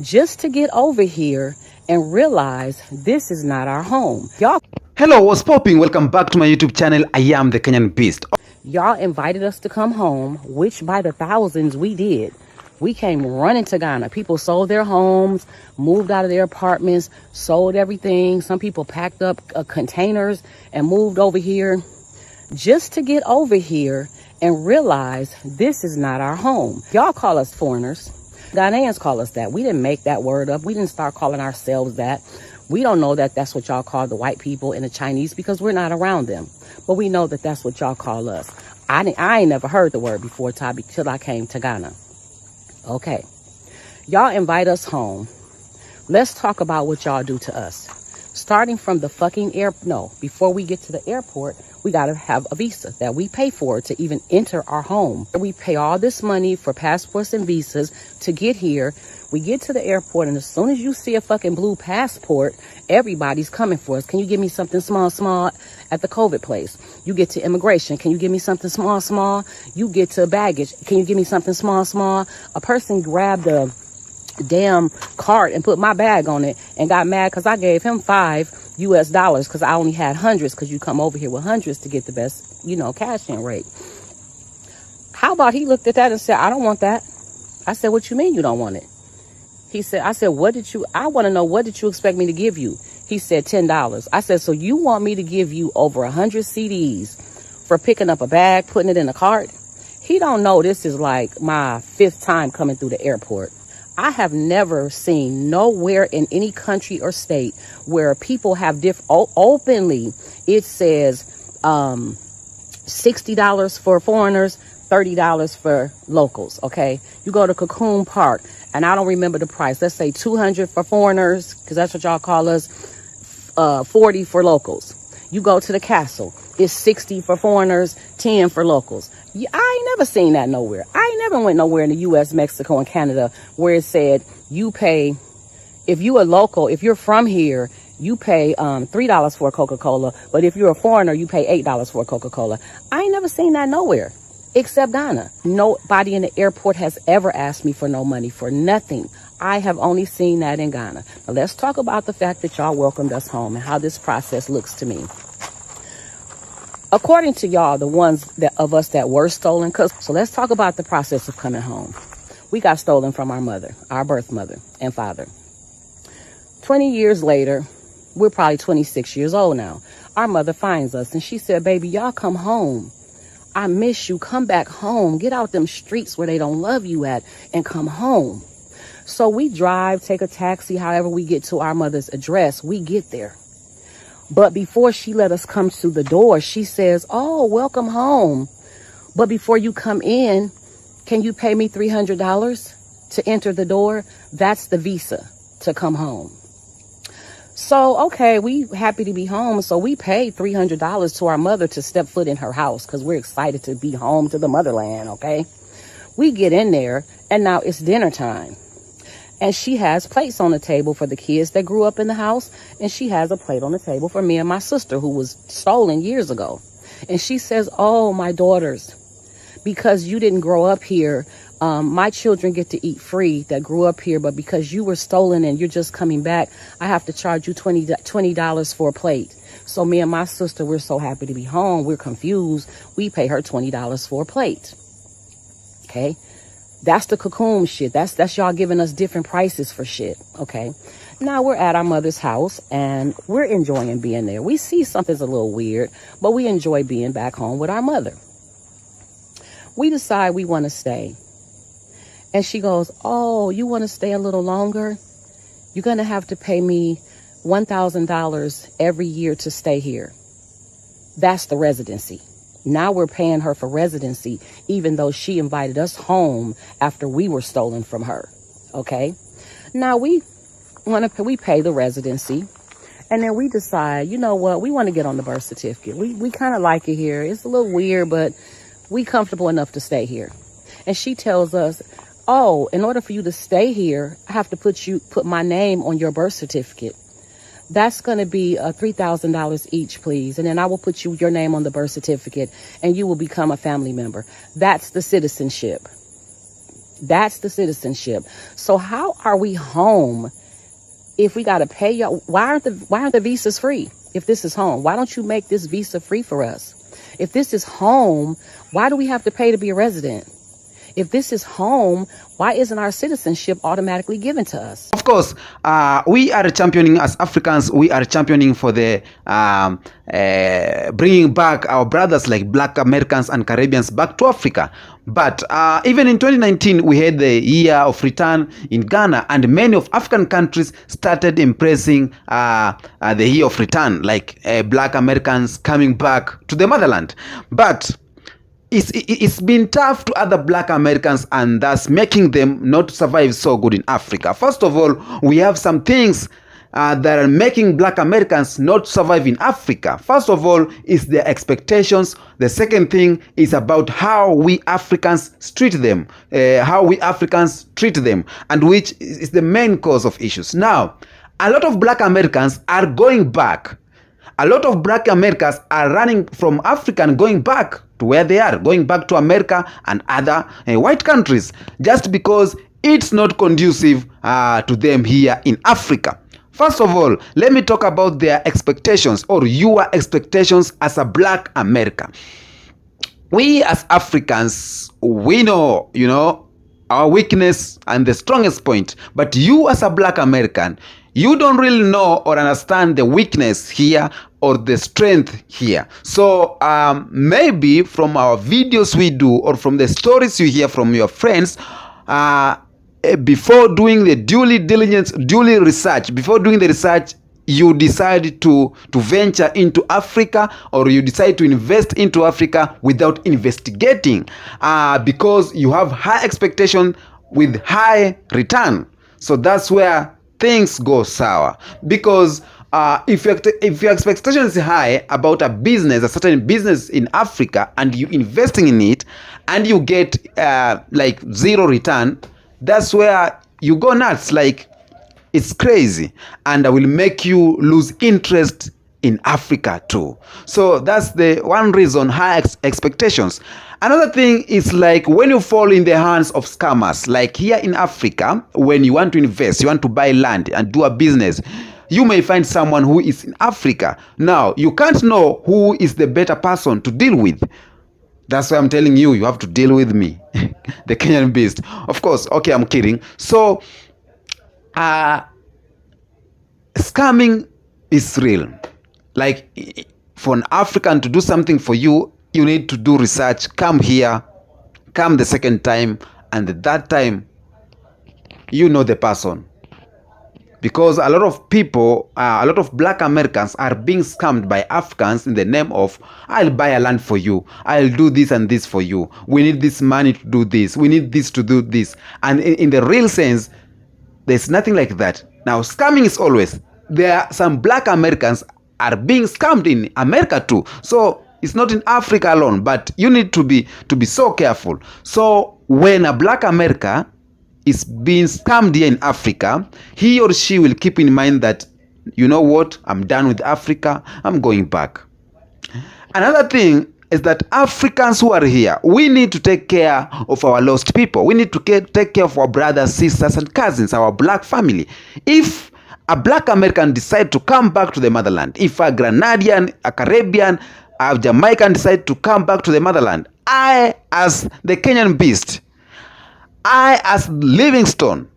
just to get over here and realize this is not our home. Hello, what's popping? Welcome back to my YouTube channel. I am the Kenyan Beast. Y'all invited us to come home, which by the thousands we did. We came running to Ghana. People sold their homes, moved out of their apartments, sold everything. Some people packed up containers and moved over here just to get over here and realize this is not our home. Y'all call us foreigners. Ghanaians call us that. We didn't make that word up. We didn't start calling ourselves that. We don't know that that's what y'all call the white people and the Chinese because we're not around them. But we know that that's what y'all call us. I ain't never heard the word before, Tabby, till I came to Ghana. Okay. Y'all invite us home. Let's talk about what y'all do to us. Starting from the fucking before we get to the airport, we got to have a visa that we pay for to even enter our home. We pay all this money for passports and visas to get here. We get to the airport, and as soon as you see a fucking blue passport, everybody's coming for us. Can you give me something small at the COVID place? You get to immigration. Can you give me something small? You get to baggage. Can you give me something small? A person grabbed a damn cart and put my bag on it and got mad because I gave him $5 because I only had hundreds, because you come over here with hundreds to get the best, cash in rate. How about he looked at that and said, I don't want that. I said, what you mean you don't want it? I said, I want to know, what did you expect me to give you? He said, $10. I said, so you want me to give you over 100 CDs for picking up a bag, putting it in a cart? He don't know this is like my 5th time coming through the airport. I have never seen nowhere in any country or state where people have openly, it says $60 for foreigners, $30 for locals, okay? You go to Cocoon Park, and I don't remember the price. Let's say $200 for foreigners, because that's what y'all call us, $40 for locals. You go to the castle, it's $60 for foreigners, $10 for locals. I ain't never seen that nowhere. I ain't never went nowhere in the U.S., Mexico, and Canada where it said you pay, if you a local, if you're from here, you pay $3 for a Coca-Cola, but if you're a foreigner, you pay $8 for a Coca-Cola. I ain't never seen that nowhere except Ghana. Nobody in the airport has ever asked me for no money for nothing. I have only seen that in Ghana. Now let's talk about the fact that y'all welcomed us home and how this process looks to me. According to y'all, the ones of us that were stolen, so let's talk about the process of coming home. We got stolen from our mother, our birth mother and father. 20 years later, we're probably 26 years old now. Our mother finds us and she said, baby, y'all come home. I miss you. Come back home. Get out them streets where they don't love you at and come home. So we drive, take a taxi, however we get to our mother's address. We get there. But before she let us come to the door, she says, oh, welcome home. But before you come in, can you pay me $300 to enter the door? That's the visa to come home. So, okay, we happy to be home. So we paid $300 to our mother to step foot in her house because we're excited to be home to the motherland, okay? We get in there and now it's dinner time. And she has plates on the table for the kids that grew up in the house. And she has a plate on the table for me and my sister who was stolen years ago. And she says, oh, my daughters, because you didn't grow up here, my children get to eat free that grew up here. But because you were stolen and you're just coming back, I have to charge you $20 for a plate. So me and my sister, we're so happy to be home. We're confused. We pay her $20 for a plate. Okay. That's the cocoon shit. That's y'all giving us different prices for shit. Okay. Now we're at our mother's house and we're enjoying being there. We see something's a little weird, but we enjoy being back home with our mother. We decide we want to stay. And she goes, oh, you want to stay a little longer? You're going to have to pay me $1,000 every year to stay here. That's the residency. Now we're paying her for residency, even though she invited us home after we were stolen from her. Okay. Now we pay the residency, and then we decide, you know what? We want to get on the birth certificate. We kind of like it here. It's a little weird, but we comfortable enough to stay here. And she tells us, oh, in order for you to stay here, I have to put my name on your birth certificate. That's going to be $3,000 each, please. And then I will put your name on the birth certificate and you will become a family member. That's the citizenship. That's the citizenship. So how are we home if we got to pay y'all? Why aren't the visas free? If this is home, why don't you make this visa free for us? If this is home, why do we have to pay to be a resident? If this is home, why isn't our citizenship automatically given to us? Of course, we are championing as Africans. We are championing for the bringing back our brothers like Black Americans and Caribbeans back to Africa. But even in 2019, we had the year of return in Ghana, and many of African countries started embracing the year of return, like Black Americans coming back to the motherland. But it's been tough to other Black Americans, and thus making them not survive so good in Africa. First of all, we have some things that are making Black Americans not survive in Africa. First of all is their expectations. The second thing is about how we Africans treat them, and which is the main cause of issues. Now, a lot of Black Americans are going back. A lot of Black Americans are running from Africa and going back to where they are, going back to America and other white countries, just because it's not conducive to them here in Africa. First of all, let me talk about their expectations, or your expectations as a Black American. We as Africans, we know, our weakness and the strongest point, but you as a Black American, you don't really know or understand the weakness here or the strength here. So maybe from our videos we do, or from the stories you hear from your friends, before doing the research, you decide to venture into Africa, or you decide to invest into Africa without investigating, because you have high expectation with high return. So that's where things go sour, because if your expectation is high about a certain business in Africa, and you investing in it and you get like zero return, that's where you go nuts, like it's crazy, and I will make you lose interest in Africa too. So that's the one reason, high expectations. Another thing is like when you fall in the hands of scammers, like here in Africa, when you want to invest, you want to buy land and do a business, you may find someone who is in Africa. Now, you can't know who is the better person to deal with. That's why I'm telling you, you have to deal with me, the Kenyan beast. Of course, okay, I'm kidding. So, scamming is real. Like, for an African to do something for you, you need to do research. Come here, come the second time, and the third time, you know the person. Because a lot of people, a lot of Black Americans are being scammed by Africans in the name of, I'll buy a land for you, I'll do this and this for you, we need this money to do this, we need this to do this. And in the real sense, there's nothing like that. Now, scamming is always, there are some Black Americans are being scammed in America too. So it's not in Africa alone, but you need to be so careful. So when a Black American is being scammed here in Africa, he or she will keep in mind that, you know what, I'm done with Africa, I'm going back. Another thing is that Africans who are here, we need to take care of our lost people. We need to take care of our brothers, sisters, and cousins, our Black family. If a Black American decide to come back to the motherland, if a Grenadian, a Caribbean, a Jamaican decide to come back to the motherland, I, as the Kenyan beast, I, as Livingstone,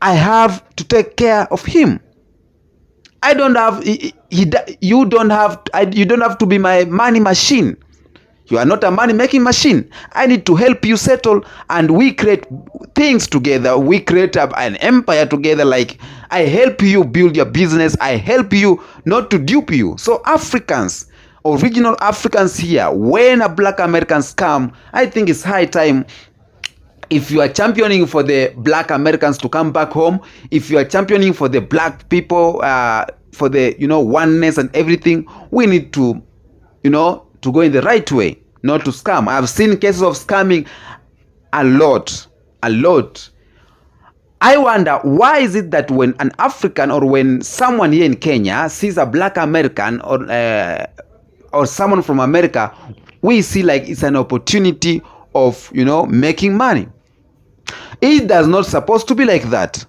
I have to take care of him. I don't have, you don't have to be my money machine. You are not a money making machine. I need to help you settle, and we create things together. We create an empire together. Like, I help you build your business. I help you not to dupe you. So Africans, original Africans here, when a Black Americans come, I think it's high time. If you are championing for the Black Americans to come back home, if you are championing for the Black people, for the, oneness and everything, we need to, to go in the right way, not to scam. I've seen cases of scamming a lot. I wonder, why is it that when an African or when someone here in Kenya sees a Black American or someone from America, we see like it's an opportunity of, making money. It does not supposed to be like that,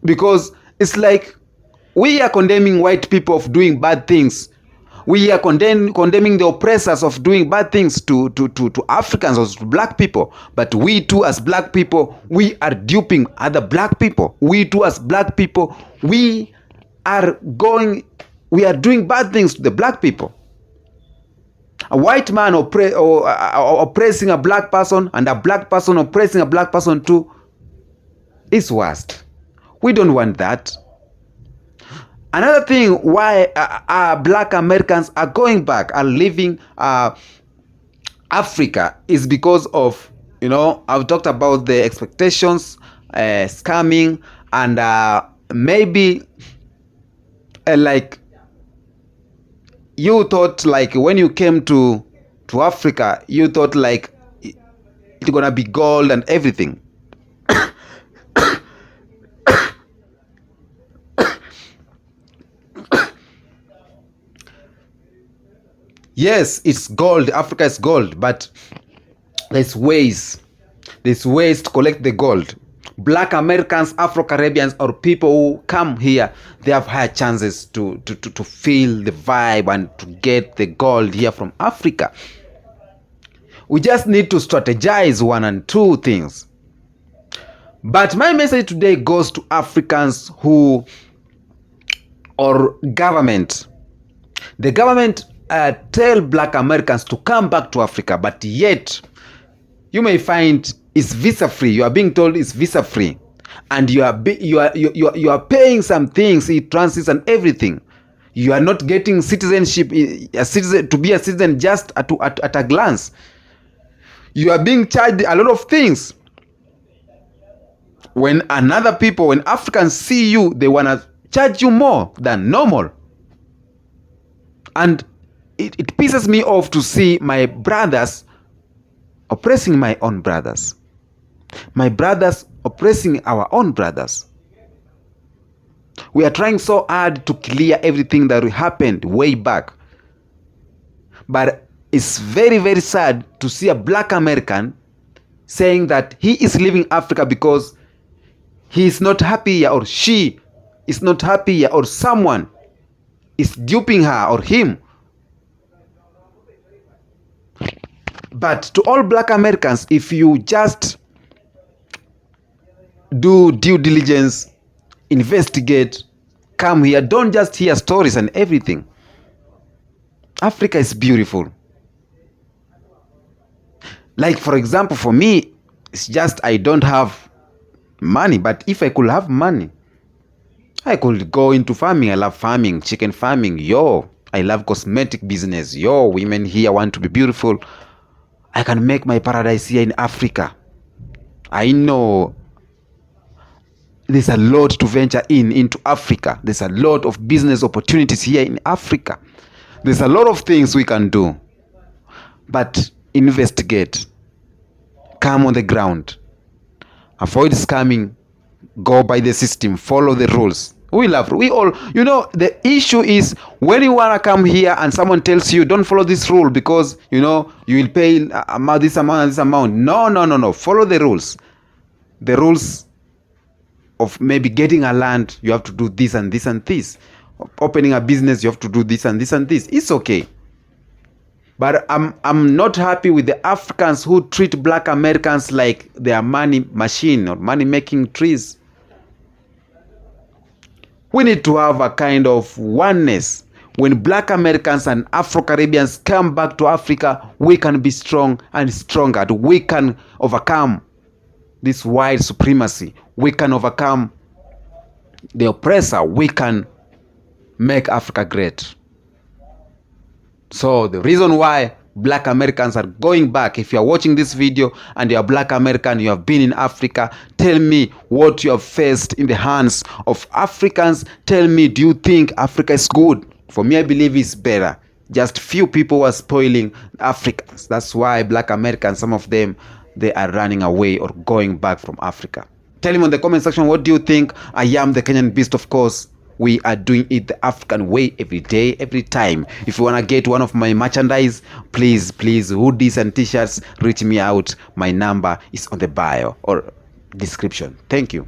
because it's like we are condemning white people of doing bad things. We are condemning the oppressors of doing bad things to Africans or to black people. But we too as black people, we are duping other black people. We too as black people, we are doing bad things to the black people. A white man oppressing a black person, and a black person oppressing a black person too, is worst. We don't want that. Another thing why black Americans are going back, are leaving Africa, is because of, I've talked about the expectations, scamming, and maybe like you thought, like when you came to Africa, you thought like it's gonna be gold and everything. Yes, it's gold. Africa is gold, but there's ways to collect the gold. Black Americans, Afro-Caribbeans, or people who come here, they have higher chances to feel the vibe and to get the gold here from Africa. We just need to strategize one and two things. But my message today goes to Africans or government. The government tell black Americans to come back to Africa, but yet you may find it's visa free. You are being told it's visa free, and you are paying some things, transits and everything. You are not getting citizenship, to be a citizen just at a glance. You are being charged a lot of things. When Africans see you, they wanna charge you more than normal, and it pisses me off to see my brothers oppressing my own brothers. My brothers oppressing our own brothers. We are trying so hard to clear everything that happened way back. But it's very, very sad to see a black American saying that he is leaving Africa because he is not happy here, or she is not happy here, or someone is duping her or him. But to all black Americans, if you just do due diligence, investigate, come here, don't just hear stories and everything. Africa is beautiful. Like, for example, for me, it's just I don't have money. But if I could have money, I could go into farming. I love farming, chicken farming. I love cosmetic business. Women here want to be beautiful. I can make my paradise here in Africa. I know there's a lot to venture into Africa. There's a lot of business opportunities here in Africa. There's a lot of things we can do. But investigate. Come on the ground. Avoid scamming. Go by the system. Follow the rules. We all, the issue is when you want to come here and someone tells you, don't follow this rule because, you will pay this amount and this amount. No. Follow the rules. The rules of maybe getting a land, you have to do this and this and this. Opening a business, you have to do this and this and this. It's okay. But I'm not happy with the Africans who treat black Americans like they are money machine or money making trees. We need to have a kind of oneness. When black Americans and Afro-Caribbeans come back to Africa, we can be strong and stronger. We can overcome this white supremacy. We can overcome the oppressor. We can make Africa great. So the reason why black Americans are going back, if you are watching this video and you are black American, you have been in Africa, tell me what you have faced in the hands of Africans. Tell me, do you think Africa is good? For me, I believe it's better. Just few people were spoiling Africans. That's why black Americans, some of them, they are running away or going back from Africa. Tell me in the comment section, what do you think? I am the Kenyan Beast, of course. We are doing it the African way, every day, every time. If you want to get one of my merchandise, please, hoodies and t-shirts, reach me out. My number is on the bio, or description. Thank you.